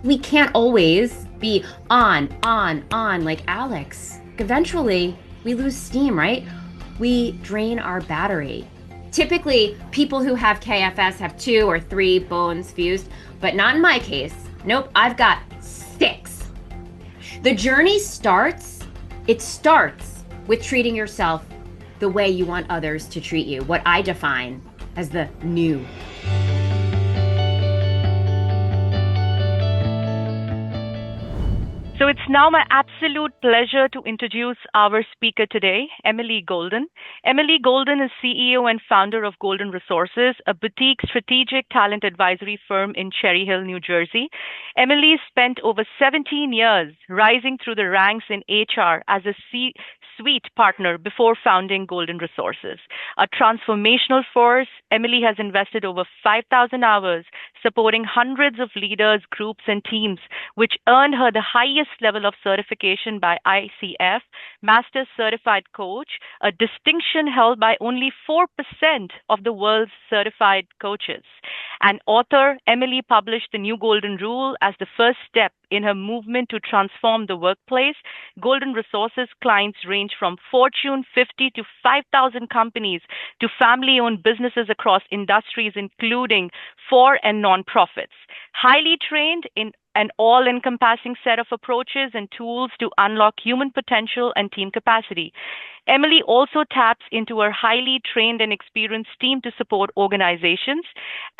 We can't always be on like Alex. Eventually, we lose steam, right? We drain our battery. Typically, people who have KFS have 2 or 3 bones fused, but not in my case. Nope, I've got 6. The journey starts with treating yourself the way you want others to treat you, what I define as the new. So it's now my absolute pleasure to introduce our speaker today, Emily Golden. Emily Golden is CEO and founder of Golden Resources, a boutique strategic talent advisory firm in Cherry Hill, New Jersey. Emily spent over 17 years rising through the ranks in HR as a suite partner before founding Golden Resources. A transformational force, Emily has invested over 5,000 hours supporting hundreds of leaders, groups, and teams, which earned her the highest level of certification by ICF, Master Certified Coach, a distinction held by only 4% of the world's certified coaches. An author, Emily published the New Golden Rule as the first step in her movement to transform the workplace. Golden Resources clients range from Fortune 50 to 5,000 companies to family owned businesses across industries, including for and nonprofits. Highly trained in an all encompassing set of approaches and tools to unlock human potential and team capacity. Emily also taps into her highly trained and experienced team to support organizations.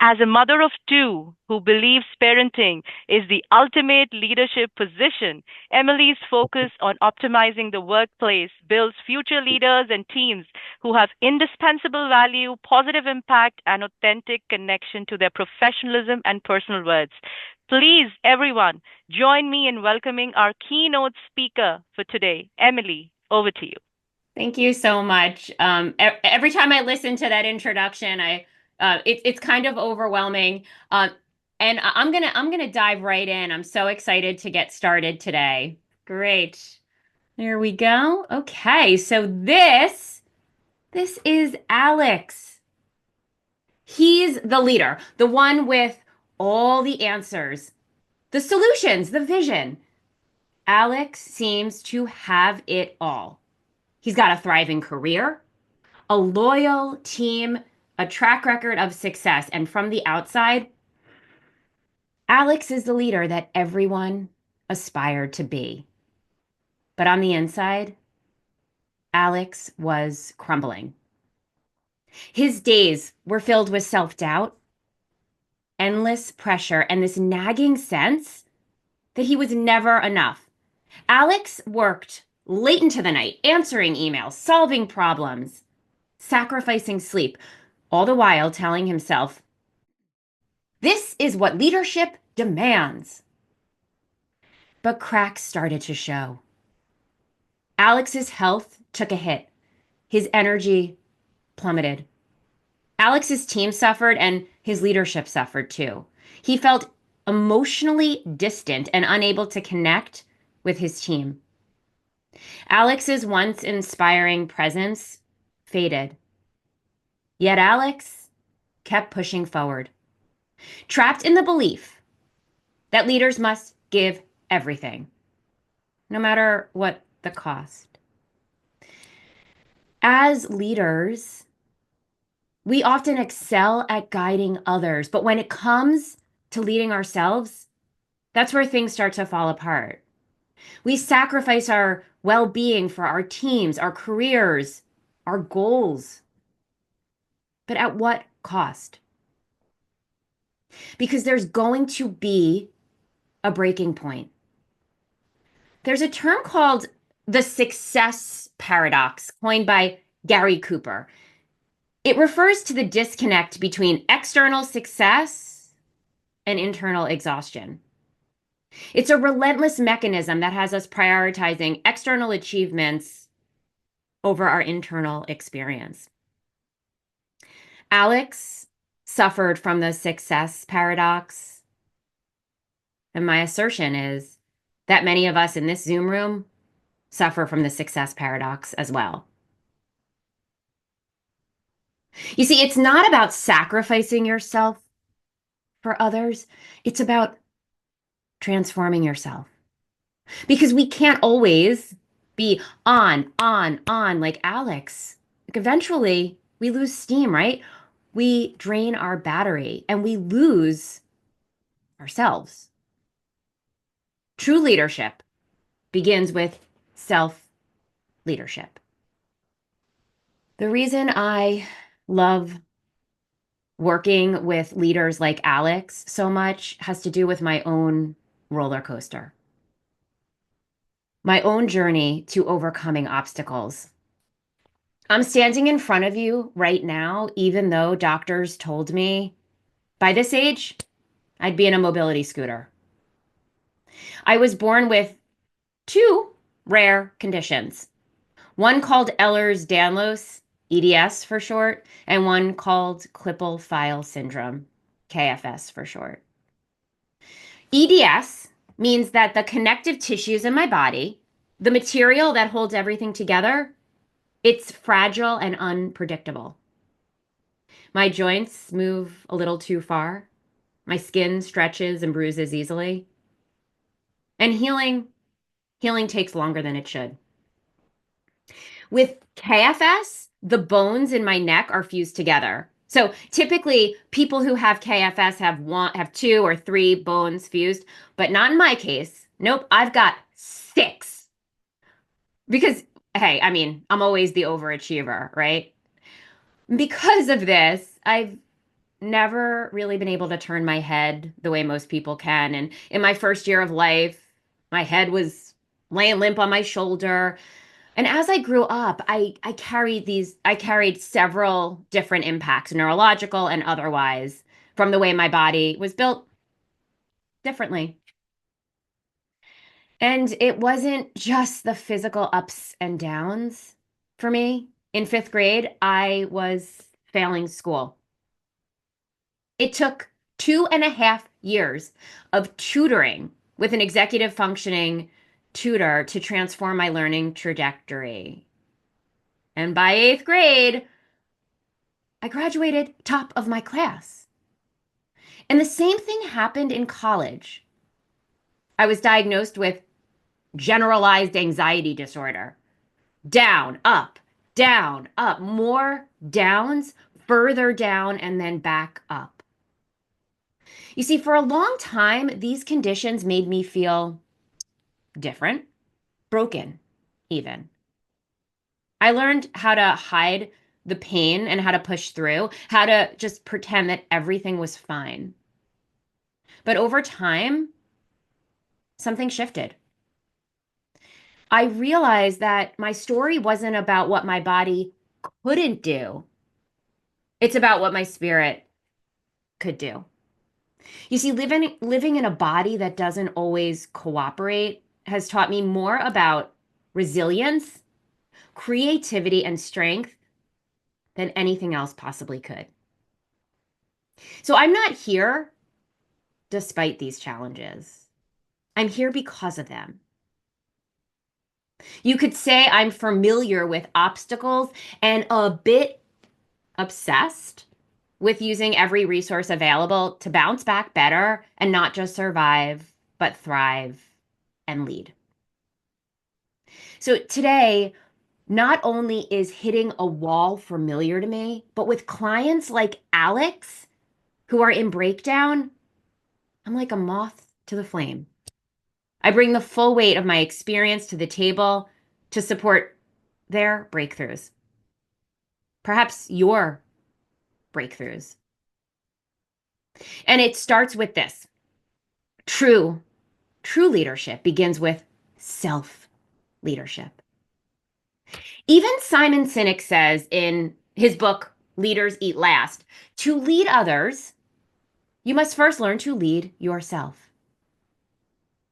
As a mother of 2 who believes parenting is the ultimate leadership position, Emily's focus on optimizing the workplace builds future leaders and teams who have indispensable value, positive impact, and authentic connection to their professionalism and personal words. Please, everyone, join me in welcoming our keynote speaker for today. Emily, over to you. Thank you so much. Every time I listen to that introduction, it's kind of overwhelming. And I'm gonna dive right in. I'm so excited to get started today. Great. There we go. Okay, so this is Alex. He's the leader, the one with all the answers, the solutions, the vision. Alex seems to have it all. He's got a thriving career, a loyal team, a track record of success. And from the outside, Alex is the leader that everyone aspired to be. But on the inside, Alex was crumbling. His days were filled with self doubt, endless pressure, and this nagging sense that he was never enough. Alex worked late into the night, answering emails, solving problems, sacrificing sleep, all the while telling himself, this is what leadership demands. But cracks started to show. Alex's health took a hit. His energy plummeted. Alex's team suffered and his leadership suffered too. He felt emotionally distant and unable to connect with his team. Alex's once inspiring presence faded. Yet Alex kept pushing forward, trapped in the belief that leaders must give everything, no matter what the cost. As leaders, we often excel at guiding others, but when it comes to leading ourselves, that's where things start to fall apart. We sacrifice our well being for our teams, our careers, our goals. But at what cost? Because there's going to be a breaking point. There's a term called the success paradox, coined by Gary Cooper. It refers to the disconnect between external success and internal exhaustion. It's a relentless mechanism that has us prioritizing external achievements over our internal experience. Alex suffered from the success paradox. And my assertion is that many of us in this Zoom room suffer from the success paradox as well. You see, it's not about sacrificing yourself for others. It's about transforming yourself. Because we can't always be on like Alex. Like eventually we lose steam, right? We drain our battery and we lose ourselves. True leadership begins with self leadership. The reason I love working with leaders like Alex so much has to do with my own roller coaster, my own journey to overcoming obstacles. I'm standing in front of you right now, even though doctors told me by this age, I'd be in a mobility scooter. I was born with two rare conditions, one called Ehlers-Danlos, EDS for short, and one called Klippel-Feil syndrome, KFS for short. EDS means that the connective tissues in my body, the material that holds everything together, it's fragile and unpredictable. My joints move a little too far. My skin stretches and bruises easily. And healing takes longer than it should. With KFS, the bones in my neck are fused together. So typically people who have KFS have two or three bones fused, but not in my case. Nope, I've got six. Because hey, I mean, I'm always the overachiever, right? Because of this, I've never really been able to turn my head the way most people can. And in my first year of life, my head was laying limp on my shoulder. And as I grew up, I carried several different impacts, neurological and otherwise, from the way my body was built differently. And it wasn't just the physical ups and downs for me. In fifth grade, I was failing school. It took 2.5 years of tutoring with an executive functioning tutor to transform my learning trajectory. And by eighth grade, I graduated top of my class. And the same thing happened in college. I was diagnosed with generalized anxiety disorder. Down, up, more downs, further down, and then back up. You see, for a long time, these conditions made me feel different, broken, even. I learned how to hide the pain and how to push through, how to just pretend that everything was fine. But over time, something shifted. I realized that my story wasn't about what my body couldn't do, it's about what my spirit could do. You see, living in a body that doesn't always cooperate has taught me more about resilience, creativity, and strength than anything else possibly could. So I'm not here despite these challenges. I'm here because of them. You could say I'm familiar with obstacles and a bit obsessed with using every resource available to bounce back better and not just survive, but thrive and lead. So today, not only is hitting a wall familiar to me, but with clients like Alex who are in breakdown, I'm like a moth to the flame. I bring the full weight of my experience to the table to support their breakthroughs, perhaps your breakthroughs. And it starts with this. True leadership begins with self leadership. Even Simon Sinek says in his book, Leaders Eat Last, to lead others, you must first learn to lead yourself.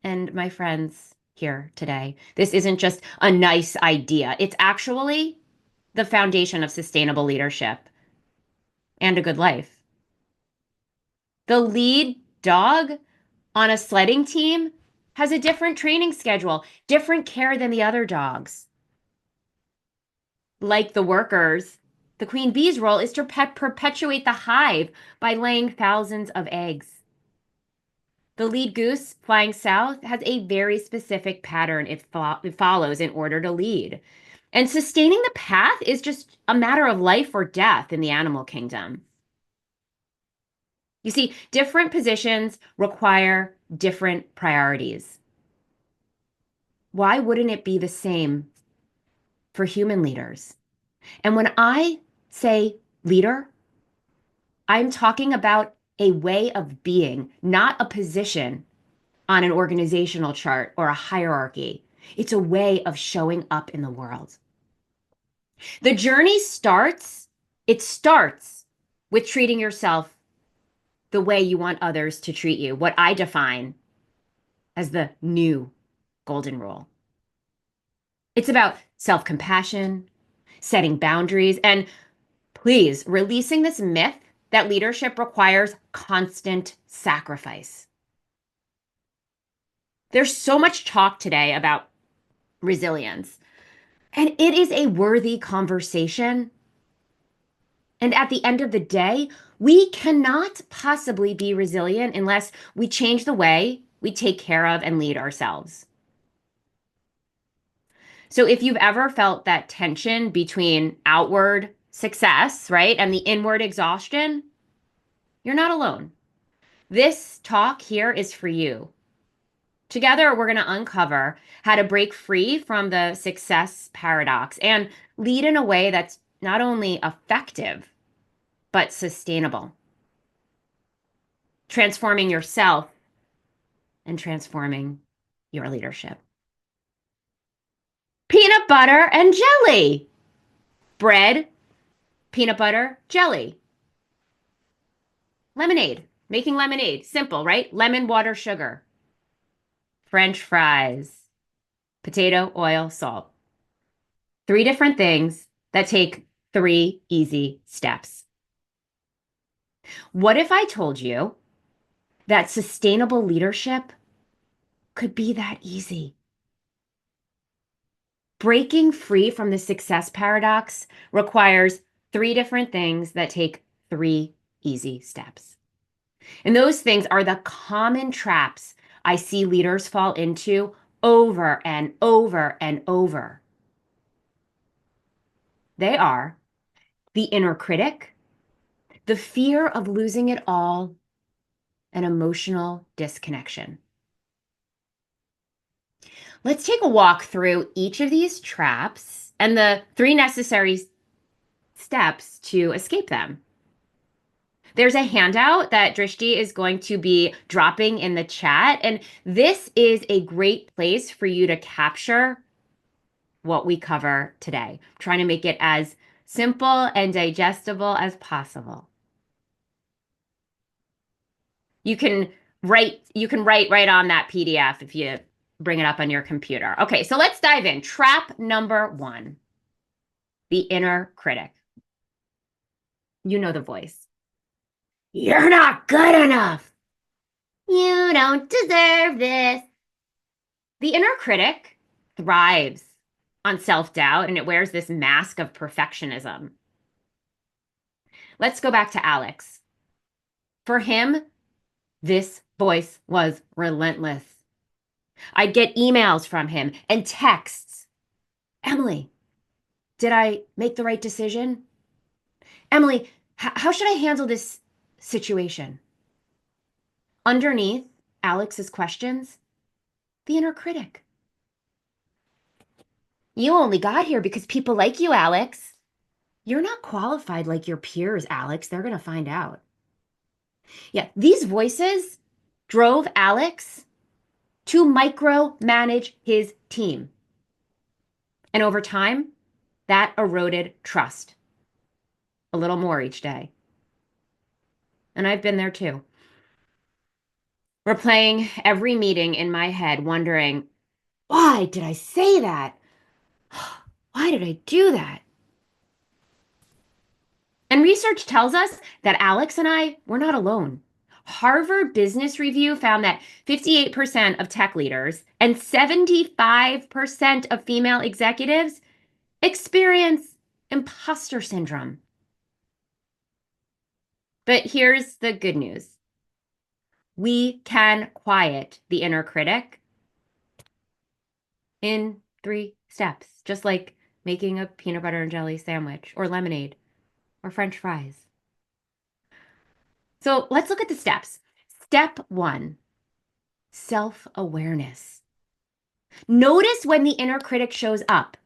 And my friends here today, this isn't just a nice idea. It's actually the foundation of sustainable leadership and a good life. The lead dog on a sledding team has a different training schedule, different care than the other dogs. Like the workers, the queen bee's role is to perpetuate the hive by laying thousands of eggs. The lead goose flying south has a very specific pattern it follows in order to lead. And sustaining the path is just a matter of life or death in the animal kingdom. You see, different positions require different priorities. Why wouldn't it be the same for human leaders? And when I say leader, I'm talking about a way of being, not a position on an organizational chart or a hierarchy. It's a way of showing up in the world. The journey starts with treating yourself the way you want others to treat you, what I define as the new golden rule. It's about self-compassion, setting boundaries, and please releasing this myth that leadership requires constant sacrifice. There's so much talk today about resilience, and it is a worthy conversation. And at the end of the day, we cannot possibly be resilient unless we change the way we take care of and lead ourselves. So if you've ever felt that tension between outward success, right, and the inward exhaustion, you're not alone. This talk here is for you. Together, we're going to uncover how to break free from the success paradox and lead in a way that's not only effective, but sustainable. Transforming yourself and transforming your leadership. Peanut butter and jelly. Bread, peanut butter, jelly. Lemonade. Making lemonade. Simple, right? Lemon, water, sugar. French fries. Potato, oil, salt. 3 different things that take 3 easy steps. What if I told you that sustainable leadership could be that easy? Breaking free from the success paradox requires 3 different things that take 3 easy steps. And those things are the common traps I see leaders fall into over and over and over. They are the inner critic, the fear of losing it all, and emotional disconnection. Let's take a walk through each of these traps and the 3 necessary steps to escape them. There's a handout that Drishti is going to be dropping in the chat, and this is a great place for you to capture what we cover today. I'm trying to make it as simple and digestible as possible. You can write right on that PDF if you bring it up on your computer. Okay, so let's dive in. Trap number 1, the inner critic. You know the voice. You're not good enough. You don't deserve this. The inner critic thrives on self-doubt and it wears this mask of perfectionism. Let's go back to Alex. For him, this voice was relentless. I'd get emails from him and texts. Emily, did I make the right decision? Emily, how should I handle this situation? Underneath Alex's questions, the inner critic. You only got here because people like you, Alex. You're not qualified like your peers, Alex. They're going to find out. Yeah, these voices drove Alex to micromanage his team. And over time, that eroded trust a little more each day. And I've been there too. Replaying every meeting in my head, wondering, why did I say that? Why did I do that? And research tells us that Alex and I, we're not alone. Harvard Business Review found that 58% of tech leaders and 75% of female executives experience imposter syndrome. But here's the good news. We can quiet the inner critic in 3 steps, just like making a peanut butter and jelly sandwich or lemonade or French fries. So let's look at the steps. Step 1, self-awareness. Notice when the inner critic shows up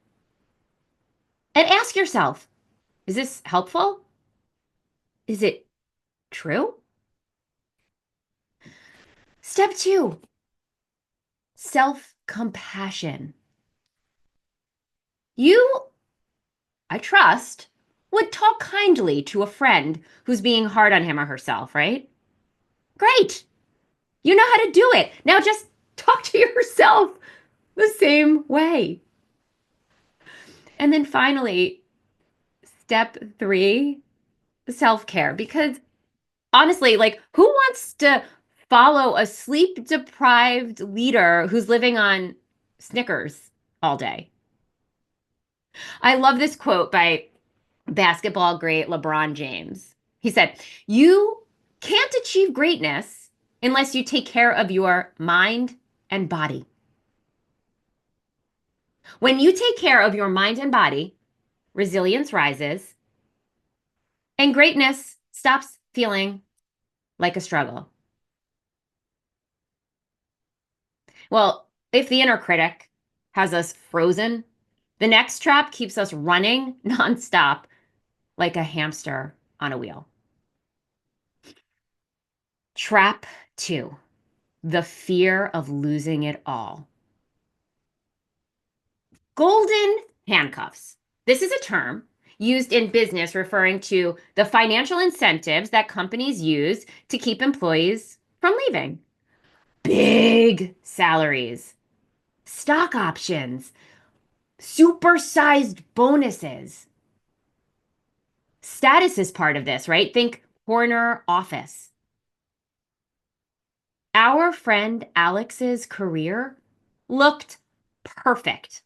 and ask yourself, is this helpful? Is it true? Step 2, self-compassion. You, I trust, would talk kindly to a friend who's being hard on him or herself, right? Great. You know how to do it. Now just talk to yourself the same way. And then finally, step 3, self-care. Because honestly, like, who wants to follow a sleep-deprived leader who's living on Snickers all day? I love this quote by basketball great LeBron James. He said, "You can't achieve greatness unless you take care of your mind and body. When you take care of your mind and body, resilience rises and greatness stops feeling like a struggle." Well, if the inner critic has us frozen, the next trap keeps us running nonstop like a hamster on a wheel. Trap 2, the fear of losing it all. Golden handcuffs. This is a term used in business referring to the financial incentives that companies use to keep employees from leaving. Big salaries, stock options, supersized bonuses. Status is part of this, right? Think corner office. Our friend Alex's career looked perfect.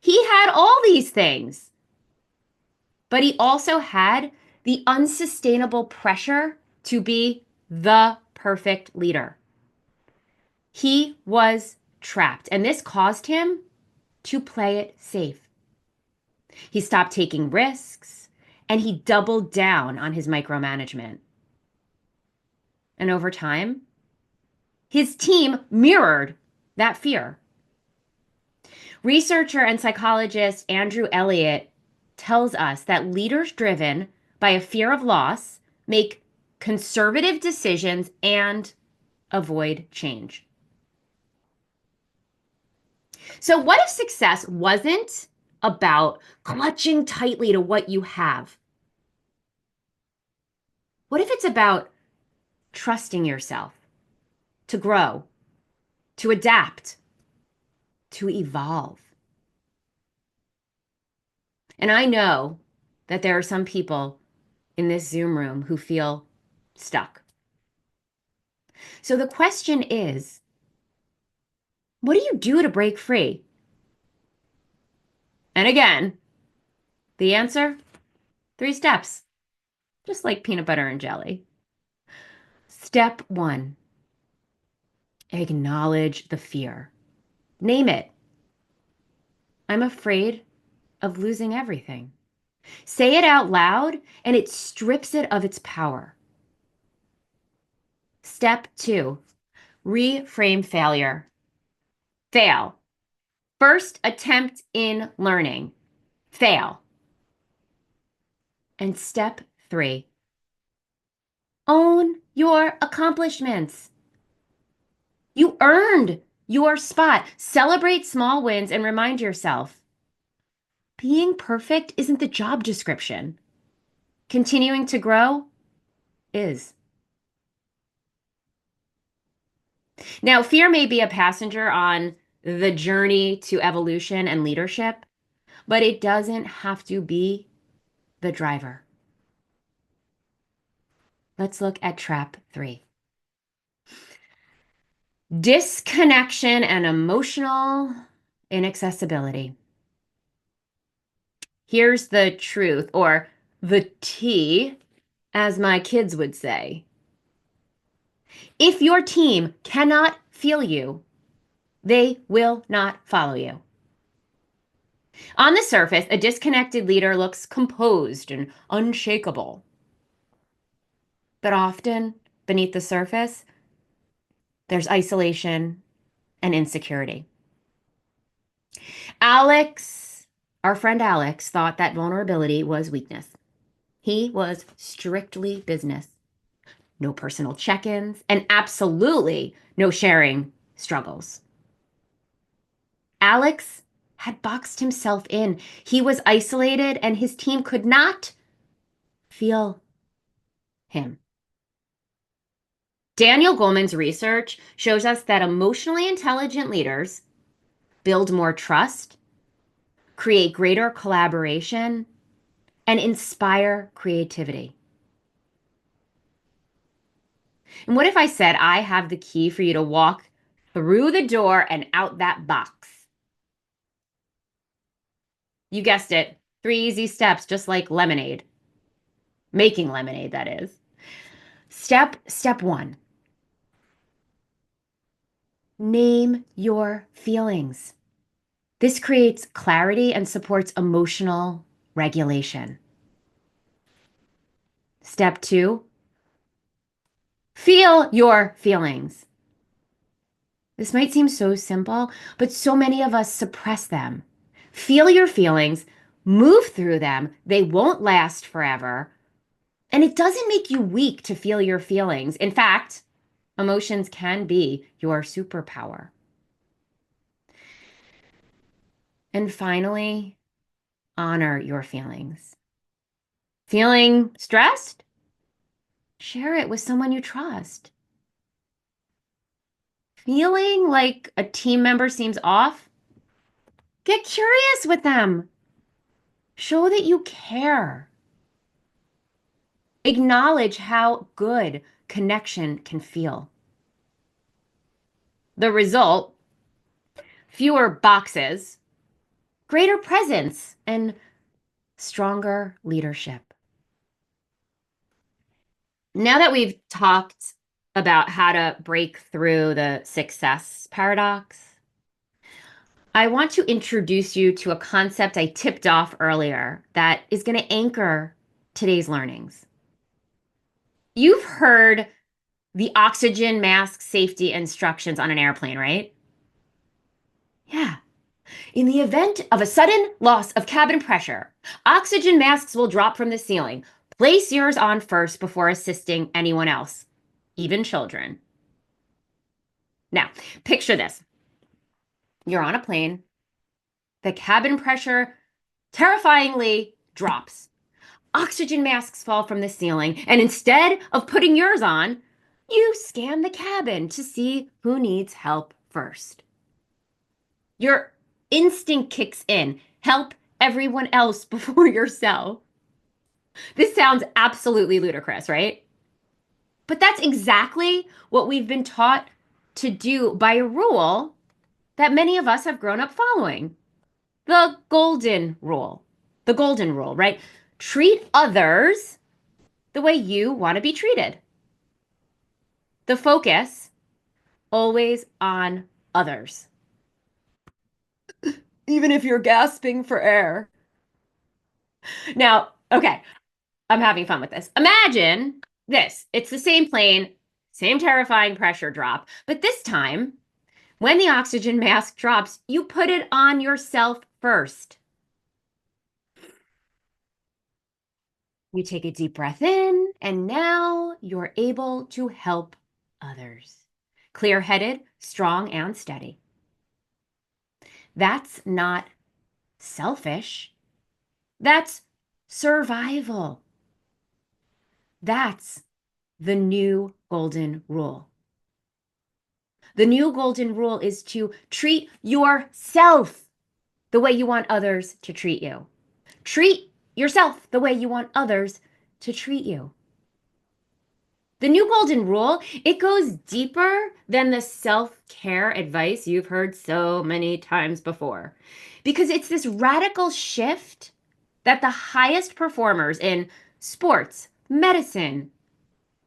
He had all these things, but he also had the unsustainable pressure to be the perfect leader. He was trapped, and this caused him to play it safe. He stopped taking risks, and he doubled down on his micromanagement. And over time, his team mirrored that fear. Researcher and psychologist Andrew Elliott tells us that leaders driven by a fear of loss make conservative decisions and avoid change. So, what if success wasn't about clutching tightly to what you have? What if it's about trusting yourself to grow, to adapt, to evolve? And I know that there are some people in this Zoom room who feel stuck. So the question is, what do you do to break free? And again, the answer, 3 steps, just like peanut butter and jelly. Step 1, acknowledge the fear. Name it. I'm afraid of losing everything. Say it out loud, and it strips it of its power. Step 2, reframe failure. Fail. First attempt in learning. Fail. And step 3, own your accomplishments. You earned your spot. Celebrate small wins and remind yourself, being perfect isn't the job description. Continuing to grow is. Now, fear may be a passenger on the journey to evolution and leadership, but it doesn't have to be the driver. Let's look at trap 3. Disconnection and emotional inaccessibility. Here's the truth, or the tea, as my kids would say. If your team cannot feel you, they will not follow you. On the surface, a disconnected leader looks composed and unshakable. But often, beneath the surface, there's isolation and insecurity. Alex, our friend Alex, thought that vulnerability was weakness. He was strictly business. No personal check ins, and absolutely no sharing struggles. Alex had boxed himself in. He was isolated, and his team could not feel him. Daniel Goleman's research shows us that emotionally intelligent leaders build more trust, create greater collaboration, and inspire creativity. And what if I said I have the key for you to walk through the door and out that box? You guessed it, 3 easy steps, just like lemonade. Making lemonade, that is. Step one, name your feelings. This creates clarity and supports emotional regulation. Step two, feel your feelings. This might seem so simple, but so many of us suppress them. Feel your feelings, move through them. They won't last forever. And it doesn't make you weak to feel your feelings. In fact, emotions can be your superpower. And finally, honor your feelings. Feeling stressed? Share it with someone you trust. Feeling like a team member seems off? Get curious with them. Show that you care. Acknowledge how good connection can feel. The result, fewer boxes, greater presence, and stronger leadership. Now that we've talked about how to break through the success paradox, I want to introduce you to a concept I tipped off earlier that is going to anchor today's learnings. You've heard the oxygen mask safety instructions on an airplane, right? Yeah. In the event of a sudden loss of cabin pressure, oxygen masks will drop from the ceiling. Place yours on first before assisting anyone else, even children. Now, picture this. You're on a plane. The cabin pressure terrifyingly drops. Oxygen masks fall from the ceiling, and instead of putting yours on, you scan the cabin to see who needs help first. Your instinct kicks in. Help everyone else before yourself. This sounds absolutely ludicrous, right? But that's exactly what we've been taught to do by a rule that many of us have grown up following. The golden rule. The golden rule, right? Treat others the way you want to be treated. The focus always on others. Even if you're gasping for air. Now, okay, I'm having fun with this. Imagine this. It's the same plane, same terrifying pressure drop, but this time, when the oxygen mask drops, you put it on yourself first. You take a deep breath in, and now you're able to help others. Clear-headed, strong, and steady. That's not selfish. That's survival. That's the new golden rule. The new golden rule is to treat yourself the way you want others to treat you. Treat yourself the way you want others to treat you. The new golden rule, it goes deeper than the self-care advice you've heard so many times before, because it's this radical shift that the highest performers in sports, medicine,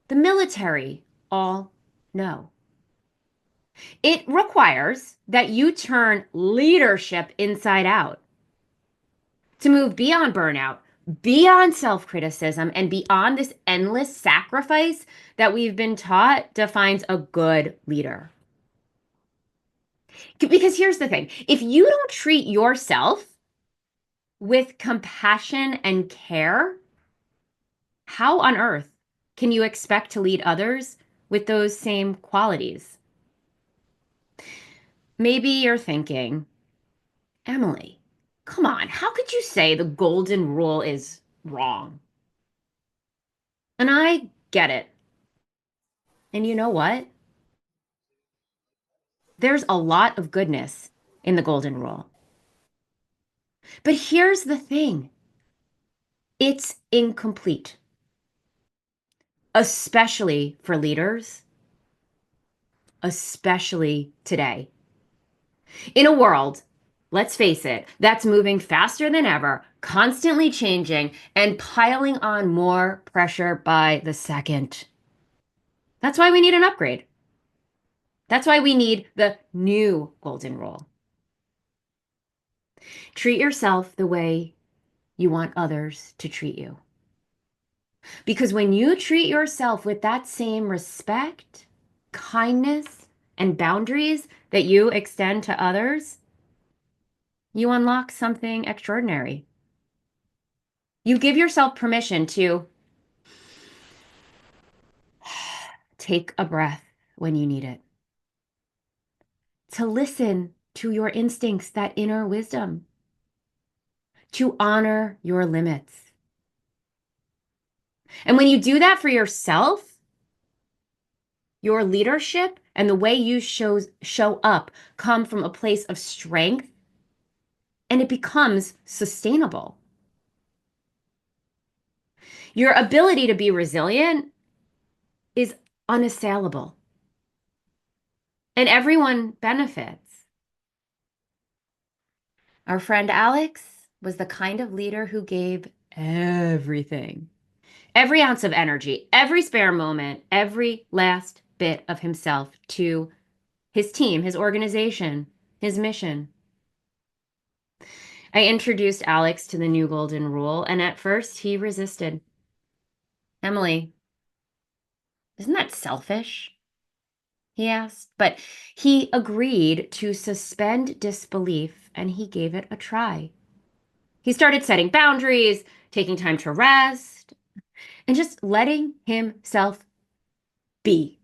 the military all No. It requires that you turn leadership inside out to move beyond burnout, beyond self criticism, and beyond this endless sacrifice that we've been taught defines a good leader. Because here's the thing, if you don't treat yourself with compassion and care, how on earth can you expect to lead others with those same qualities? Maybe you're thinking, Emily, come on, how could you say the golden rule is wrong? And I get it. And you know what? There's a lot of goodness in the golden rule. But here's the thing, it's incomplete, especially for leaders, especially today. In a world, let's face it, that's moving faster than ever, constantly changing, and piling on more pressure by the second. That's why we need an upgrade. That's why we need the new golden rule. Treat yourself the way you want others to treat you. Because when you treat yourself with that same respect, kindness, and boundaries that you extend to others, you unlock something extraordinary. You give yourself permission to take a breath when you need it, to listen to your instincts, that inner wisdom, to honor your limits. And when you do that for yourself, your leadership and the way you show up come from a place of strength, and it becomes sustainable. Your ability to be resilient is unassailable, and everyone benefits. Our friend Alex was the kind of leader who gave everything, every ounce of energy, every spare moment, every last bit of himself to his team, his organization, his mission. I introduced Alex to the new golden rule, and at first he resisted. Emily, isn't that selfish? He asked, but he agreed to suspend disbelief and he gave it a try. He started setting boundaries, taking time to rest, and just letting himself be,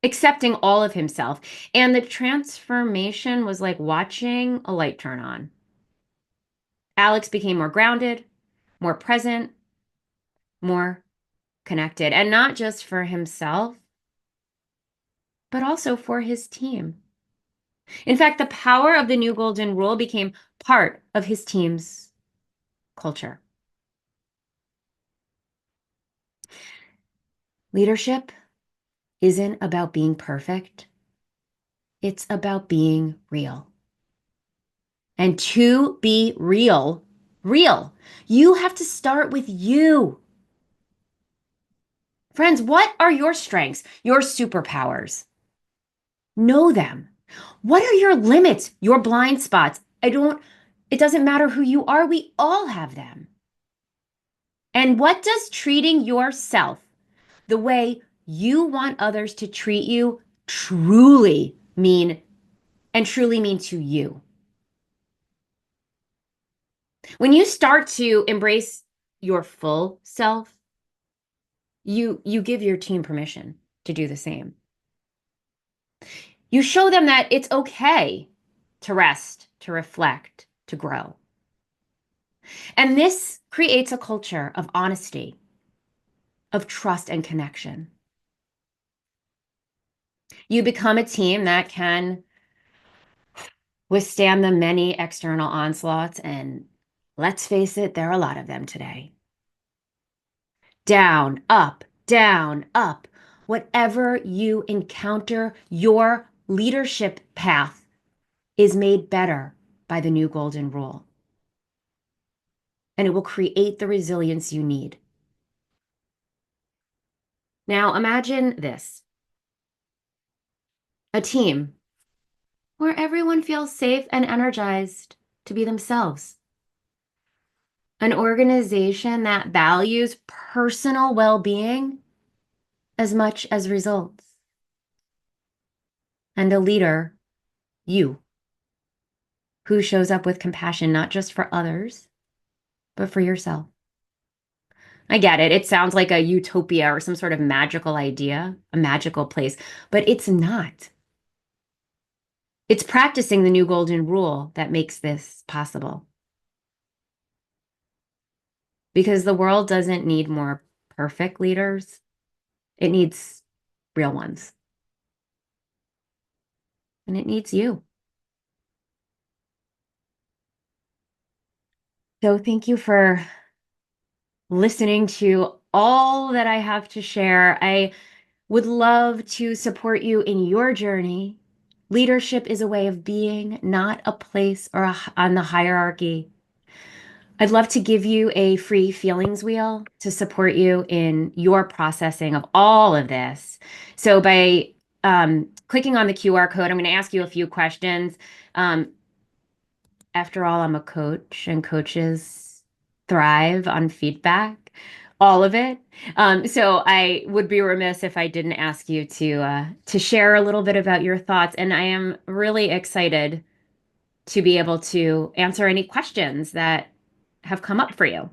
accepting all of himself. And the transformation was like watching a light turn on. Alex became more grounded, more present, more connected, and not just for himself, but also for his team. In fact, the power of the new golden rule became part of his team's culture. Leadership isn't about being perfect. It's about being real. And to be real, you have to start with you. Friends, what are your strengths, your superpowers? Know them. What are your limits, your blind spots? It doesn't matter who you are, we all have them. And what does treating yourself the way you want others to treat you truly mean, and truly mean to you? When you start to embrace your full self, you give your team permission to do the same. You show them that it's okay to rest, to reflect, to grow. And this creates a culture of honesty, of trust and connection. You become a team that can withstand the many external onslaughts, and let's face it, there are a lot of them today. Down, up, down, up. Whatever you encounter, your leadership path is made better by the new golden rule. And it will create the resilience you need. Now imagine this, a team where everyone feels safe and energized to be themselves. An organization that values personal well being as much as results. And a leader, you, who shows up with compassion, not just for others, but for yourself. I get it. It sounds like a utopia or some sort of magical idea, a magical place, but it's not. It's practicing the new golden rule that makes this possible. Because the world doesn't need more perfect leaders, it needs real ones. And it needs you. So thank you for listening to all that I have to share. I would love to support you in your journey. Leadership is a way of being, not a place or on the hierarchy. I'd love to give you a free feelings wheel to support you in your processing of all of this. So by clicking on the QR code, I'm going to ask you a few questions. Um, After all, I'm a coach, and coaches thrive on feedback, all of it. So I would be remiss if I didn't ask you to share a little bit about your thoughts. And I am really excited to be able to answer any questions that have come up for you.